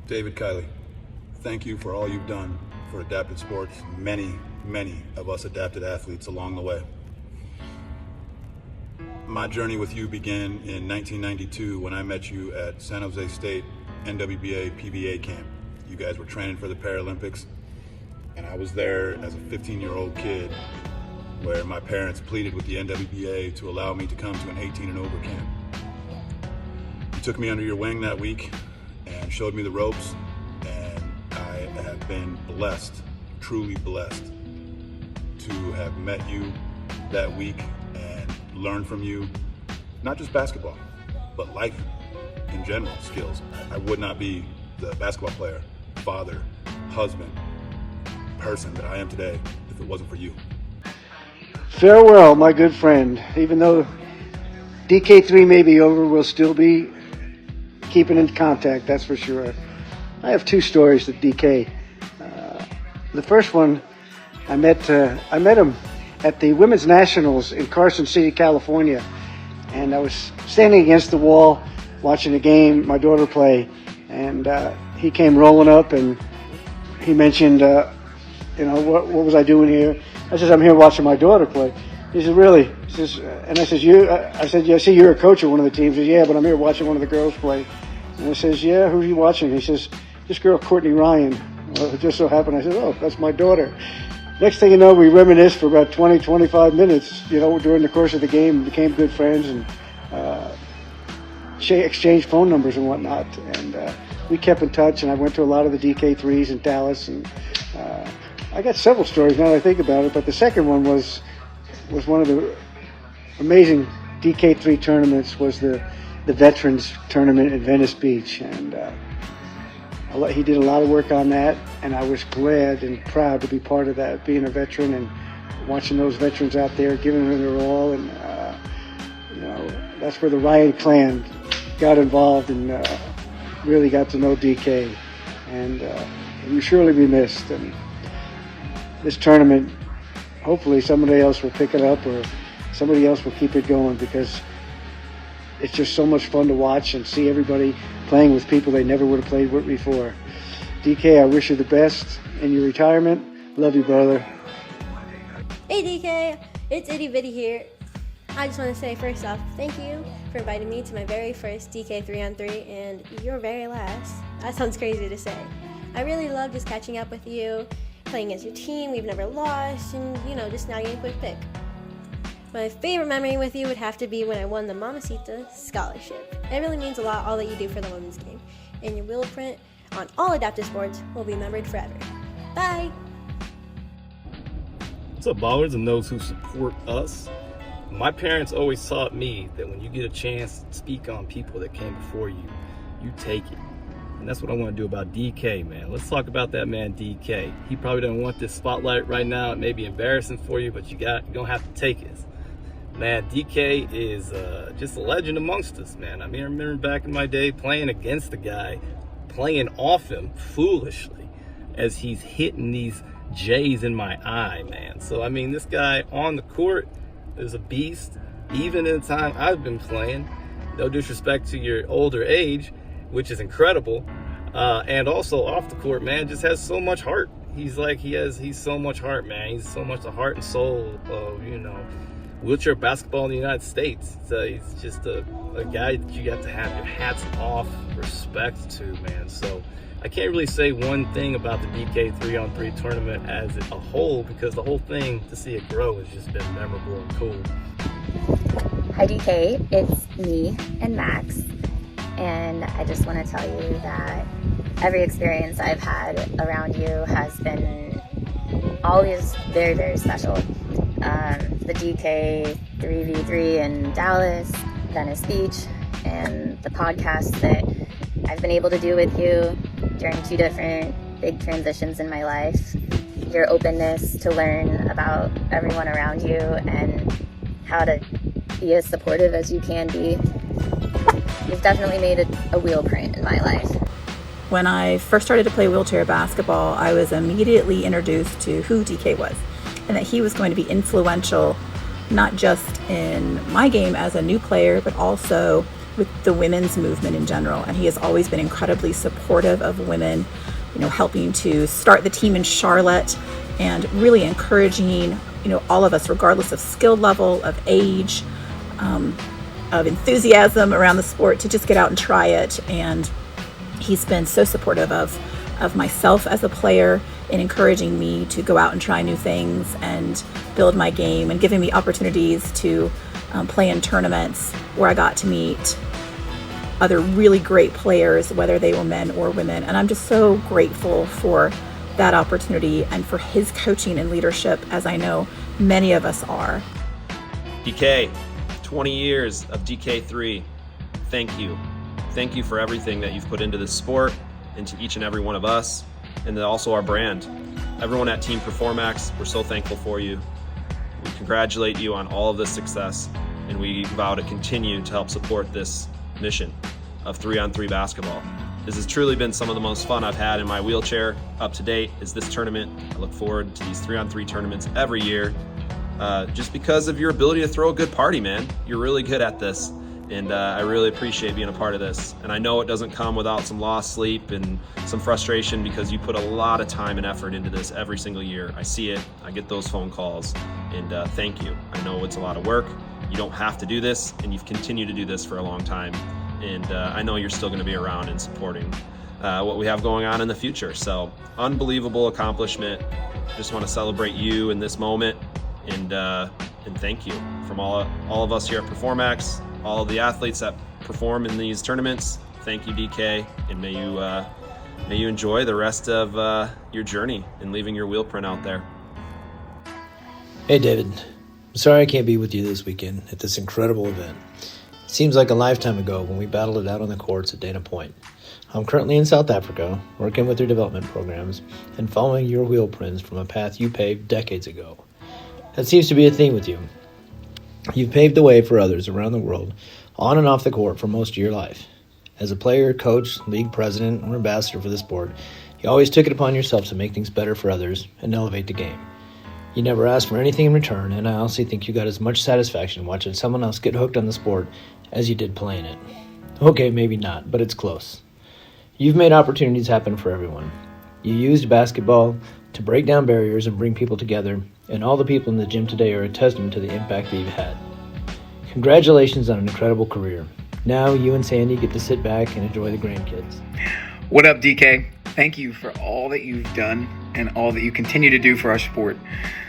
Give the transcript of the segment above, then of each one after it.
David Kiley, thank you for all you've done for adapted sports, many of us adapted athletes along the way. My journey with you began in 1992 when I met you at San Jose State NWBA PBA camp. You guys were training for the Paralympics, and I was there as a 15-year-old kid where my parents pleaded with the NWBA to allow me to come to an 18 and over camp. You took me under your wing that week and showed me the ropes, and I have been blessed, truly blessed, to have met you that week and learn from you, not just basketball, but life in general skills. I would not be the basketball player, father, husband, person that I am today if it wasn't for you. Farewell, my good friend. Even though DK3 may be over, we'll still be keeping in contact, that's for sure. I have two stories with DK. The first one, I met him at the Women's Nationals in Carson City, California. And I was standing against the wall watching a game, my daughter play. And he came rolling up and he mentioned, what was I doing here? I said, I'm here watching my daughter play. He said, really? He says, and I said, yeah, I see you're a coach of one of the teams. He said, yeah, but I'm here watching one of the girls play. And I says, yeah, who are you watching? He says, this girl, Courtney Ryan. Well, it just so happened. I said, oh, that's my daughter. Next thing you know, we reminisced for about 20, 25 minutes, during the course of the game, became good friends and exchanged phone numbers and whatnot. And we kept in touch, and I went to a lot of the DK3s in Dallas. And I got several stories now that I think about it, but the second one was one of the amazing DK3 tournaments, was the Veterans Tournament in Venice Beach. And he did a lot of work on that, and I was glad and proud to be part of that, being a veteran and watching those veterans out there giving it their all. And that's where the Ryan clan got involved and really got to know DK. And he will surely be missed. And this tournament, hopefully somebody else will pick it up or somebody else will keep it going, because it's just so much fun to watch and see everybody playing with people they never would have played with before. DK, I wish you the best in your retirement. Love you, brother. Hey DK, it's Itty Bitty here. I just want to say first off, thank you for inviting me to my very first DK 3-on-3 and your very last. That sounds crazy to say. I really love just catching up with you, playing as your team, we've never lost, and just snagging a quick pick. My favorite memory with you would have to be when I won the Mamacita Scholarship. It really means a lot, all that you do for the women's game. And your wheel print on all adaptive sports will be remembered forever. Bye! What's up, ballers and those who support us? My parents always taught me that when you get a chance to speak on people that came before you, you take it. And that's what I want to do about DK, man. Let's talk about that man, DK. He probably doesn't want this spotlight right now. It may be embarrassing for you, but you're gonna have to take it. Man, DK is just a legend amongst us, man. I remember back in my day playing against the guy, playing off him foolishly as he's hitting these J's in my eye, man. So, this guy on the court is a beast, even in the time I've been playing. No disrespect to your older age, which is incredible. And also off the court, man, just has so much heart. He's so much heart, man. He's so much the heart and soul of, wheelchair basketball in the United States. So he's just a guy that you have to have your hats off respect to, man. So I can't really say one thing about the DK 3-on-3 tournament as a whole, because the whole thing, to see it grow, has just been memorable and cool. Hi DK, it's me and Max, and I just want to tell you that every experience I've had around you has been always very, very special. The DK 3v3 in Dallas, Venice Beach, and the podcast that I've been able to do with you during two different big transitions in my life. Your openness to learn about everyone around you and how to be as supportive as you can be. You've definitely made a wheel print in my life. When I first started to play wheelchair basketball, I was immediately introduced to who DK was, and that he was going to be influential, not just in my game as a new player, but also with the women's movement in general. And he has always been incredibly supportive of women, helping to start the team in Charlotte and really encouraging, all of us, regardless of skill level, of age, of enthusiasm around the sport, to just get out and try it. And he's been so supportive of myself as a player in encouraging me to go out and try new things and build my game, and giving me opportunities to play in tournaments where I got to meet other really great players, whether they were men or women. And I'm just so grateful for that opportunity and for his coaching and leadership, as I know many of us are. DK, 20 years of DK3. Thank you. Thank you for everything that you've put into this sport, into each and every one of us, and then also our brand. Everyone at Team Performax, we're so thankful for you. We congratulate you on all of this success, and we vow to continue to help support this mission of 3-on-3 basketball. This has truly been some of the most fun I've had in my wheelchair up to date is this tournament. I look forward to these 3-on-3 tournaments every year, just because of your ability to throw a good party, man. You're really good at this, and I really appreciate being a part of this. And I know it doesn't come without some lost sleep and some frustration, because you put a lot of time and effort into this every single year. I see it, I get those phone calls, and thank you. I know it's a lot of work. You don't have to do this, and you've continued to do this for a long time. And I know you're still going to be around and supporting what we have going on in the future. So, unbelievable accomplishment. Just want to celebrate you in this moment, and thank you from all of us here at Performax, all of the athletes that perform in these tournaments. Thank you, DK, and may you enjoy the rest of your journey in leaving your wheel print out there. Hey, David. I'm sorry I can't be with you this weekend at this incredible event. It seems like a lifetime ago when we battled it out on the courts at Dana Point. I'm currently in South Africa, working with your development programs and following your wheel prints from a path you paved decades ago. That seems to be a theme with you. You've paved the way for others around the world, on and off the court, for most of your life. As a player, coach, league president, or ambassador for the sport, you always took it upon yourself to make things better for others and elevate the game. You never asked for anything in return, and I honestly think you got as much satisfaction watching someone else get hooked on the sport as you did playing it. Okay, maybe not, but it's close. You've made opportunities happen for everyone. You used basketball to break down barriers and bring people together, and all the people in the gym today are a testament to the impact that you've had. Congratulations on an incredible career. Now you and Sandy get to sit back and enjoy the grandkids. What up, DK? Thank you for all that you've done and all that you continue to do for our sport.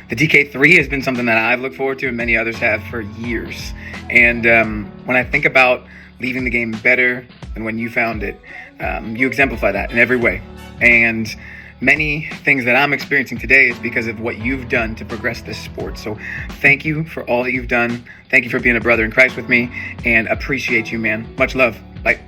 The DK3 has been something that I've looked forward to, and many others have, for years. And when I think about leaving the game better than when you found it, you exemplify that in every way. And many things that I'm experiencing today is because of what you've done to progress this sport. So thank you for all that you've done. Thank you for being a brother in Christ with me, and appreciate you, man. Much love. Bye.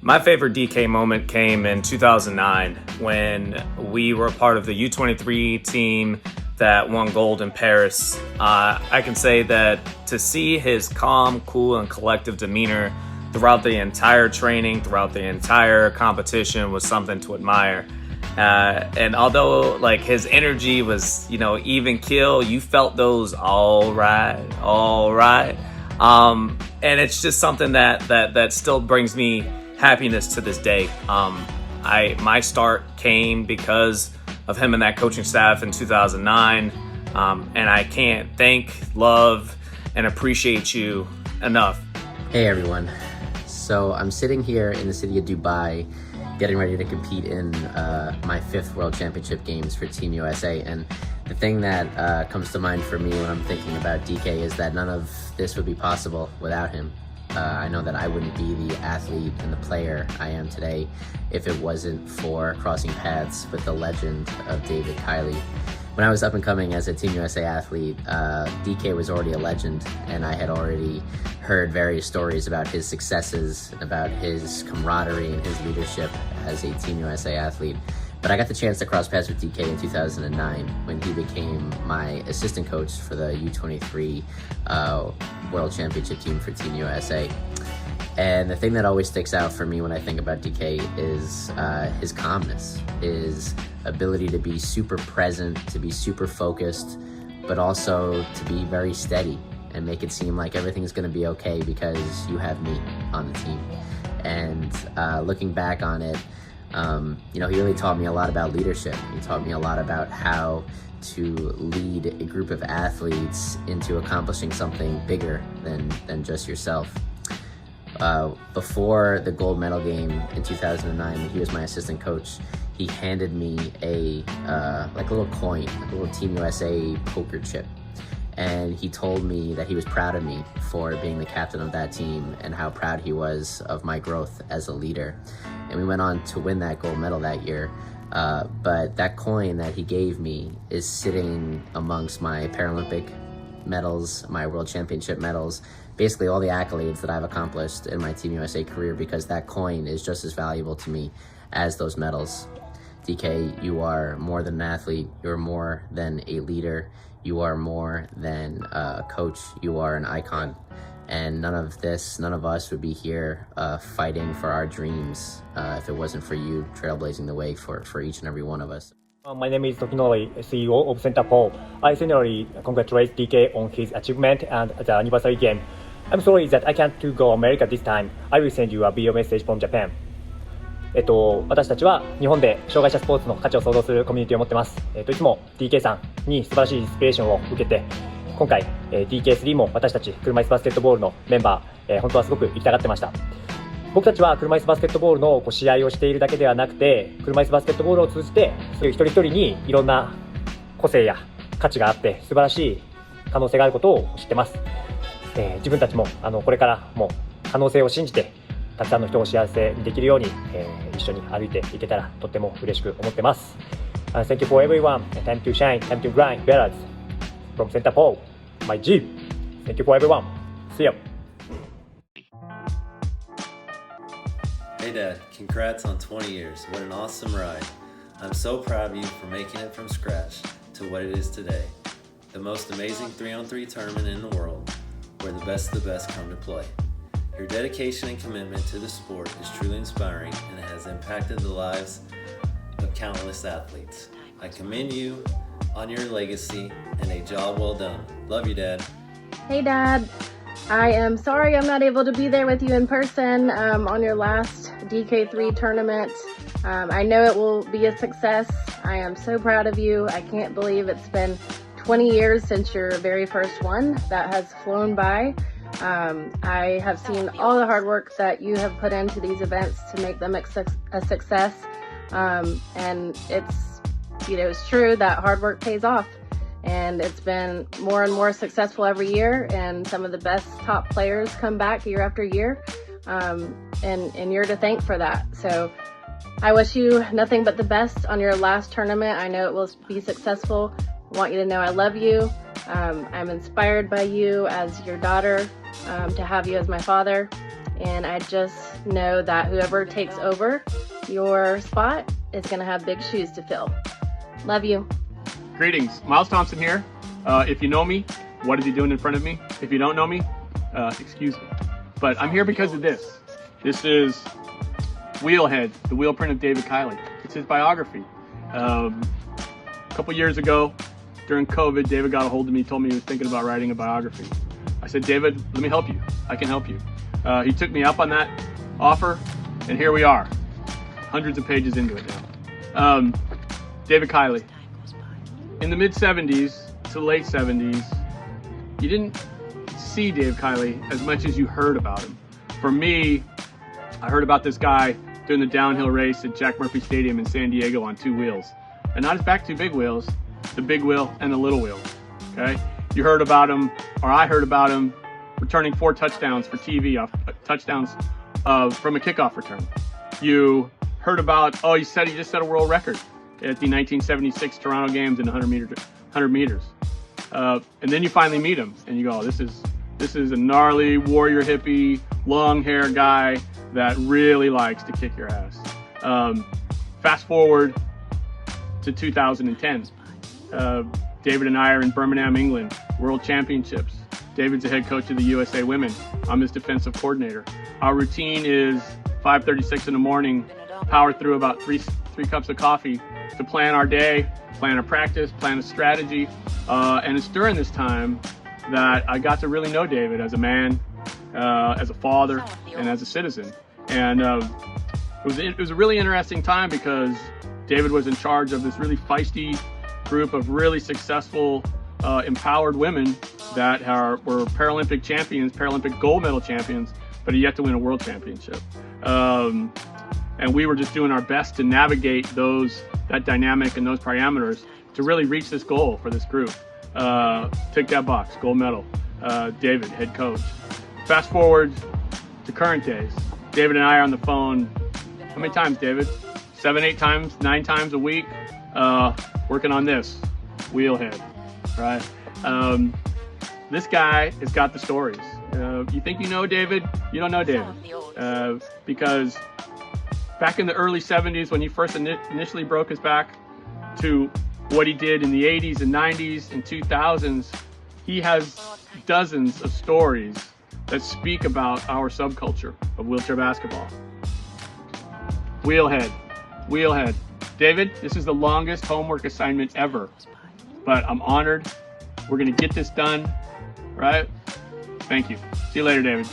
My favorite DK moment came in 2009 when we were part of the U23 team that won gold in Paris. I can say that to see his calm, cool, and collective demeanor throughout the entire training, throughout the entire competition, was something to admire. And although like his energy was, even keel, you felt those all right. And it's just something that still brings me happiness to this day. My start came because of him and that coaching staff in 2009. And I can't thank, love, and appreciate you enough. Hey everyone. So I'm sitting here in the city of Dubai, getting ready to compete in my 5th World Championship games for Team USA. And the thing that comes to mind for me when I'm thinking about DK is that none of this would be possible without him. I know that I wouldn't be the athlete and the player I am today if it wasn't for crossing paths with the legend of David Kiley. When I was up and coming as a Team USA athlete, DK was already a legend, and I had already heard various stories about his successes, about his camaraderie and his leadership as a Team USA athlete. But I got the chance to cross paths with DK in 2009 when he became my assistant coach for the U23 World Championship team for Team USA. And the thing that always sticks out for me when I think about DK is his calmness, his ability to be super present, to be super focused, but also to be very steady and make it seem like everything's going to be okay because you have me on the team. And looking back on it, he really taught me a lot about leadership. He taught me a lot about how to lead a group of athletes into accomplishing something bigger than just yourself. Before the gold medal game in 2009, when he was my assistant coach, he handed me a little coin, like a little Team USA poker chip. And he told me that he was proud of me for being the captain of that team and how proud he was of my growth as a leader. And we went on to win that gold medal that year. But that coin that he gave me is sitting amongst my Paralympic medals, my World Championship medals, basically all the accolades that I've accomplished in my Team USA career, because that coin is just as valuable to me as those medals. DK, you are more than an athlete. You're more than a leader. You are more than a coach. You are an icon. And none of us would be here fighting for our dreams if it wasn't for you trailblazing the way for each and every one of us. My name is Tokinori, CEO of Centerpole. I sincerely congratulate DK on his achievement and the anniversary game. I'm sorry that I can't go America this time. I will send you a video message from Japan. 私たちは日本で障害者スポーツの価値を創造するコミュニティを持ってます。いつも DK さんに素晴らしいインスピレーションを受けて、今回 DK3 も私たち車椅子バスケットボールのメンバー、本当はすごく行きたがってました。僕たちは車椅子バスケットボールの試合をしているだけではなくて、車椅子バスケットボールを通じてそういう一人一人にいろんな個性や価値があって素晴らしい可能性があることを知ってます。自分たちもこれからも可能性を信じてたくさんの人を幸せにできるように、一緒に歩いていけたらとっても嬉しく思ってます。Thank you for everyone. Time to shine, time to grind. Bearers from Centerpole, my G. Thank you for everyone. See ya. Hey Dad, congrats on 20 years. What an awesome ride. I'm so proud of you for making it from scratch to what it is today. The most amazing 3-on-3 tournament in the world, where the best of the best come to play. Your dedication and commitment to the sport is truly inspiring, and it has impacted the lives of countless athletes. I commend you on your legacy and a job well done. Love you, Dad. Hey Dad, I am sorry I'm not able to be there with you in person on your last DK3 tournament. I know it will be a success. I am so proud of you. I can't believe it's been 20 years since your very first one. That has flown by. I have seen all the hard work that you have put into these events to make them a success. And it's true that hard work pays off. And it's been more and more successful every year, and some of the best top players come back year after year, and you're to thank for that. So I wish you nothing but the best on your last tournament. I know it will be successful. I want you to know I love you. I'm inspired by you as your daughter, to have you as my father, and I just know that whoever takes over your spot is going to have big shoes to fill. Love you. Greetings, Miles Thompson here. If you know me, what is he doing in front of me? If you don't know me, excuse me. But I'm here because of this. This is Wheelhead, the wheel print of David Kiley. It's his biography. A couple years ago, during COVID, David got a hold of me, told me he was thinking about writing a biography. I said, David, let me help you. I can help you. He took me up on that offer, and here we are, hundreds of pages into it now. David Kiley. In the mid-'70s to the late 70s, you didn't see Dave Kiley as much as you heard about him. For me, I heard about this guy doing the downhill race at Jack Murphy Stadium in San Diego on two wheels. And not his back two big wheels, the big wheel and the little wheel, okay? You heard about him, or I heard about him, returning 4 touchdowns for TV, touchdowns from a kickoff return. You heard about, he said he just set a world record at the 1976 Toronto Games in 100 meters. And then you finally meet him, and you go, this is a gnarly warrior hippie, long hair guy that really likes to kick your ass. Fast forward to 2010. David and I are in Birmingham, England, World Championships. David's the head coach of the USA Women. I'm his defensive coordinator. Our routine is 5:36 in the morning, power through about three cups of coffee to plan our day, plan a practice, plan a strategy. And it's during this time that I got to really know David as a man, as a father, and as a citizen. And it was a really interesting time because David was in charge of this really feisty group of really successful, empowered women that were Paralympic champions, Paralympic gold medal champions, but had yet to win a world championship. And we were just doing our best to navigate that dynamic and those parameters to really reach this goal for this group. Tick that box, gold medal. David, head coach. Fast forward to current days. David and I are on the phone, how many times, David? 7, 8 times, 9 times a week, working on this, Wheelhead, right? This guy has got the stories. You think you know David? You don't know David. Because back in the early 70s when he first initially broke his back to what he did in the 80s and 90s and 2000s, he has dozens of stories that speak about our subculture of wheelchair basketball. Wheelhead. David, this is the longest homework assignment ever, but I'm honored. We're gonna get this done, right? Thank you. See you later, David.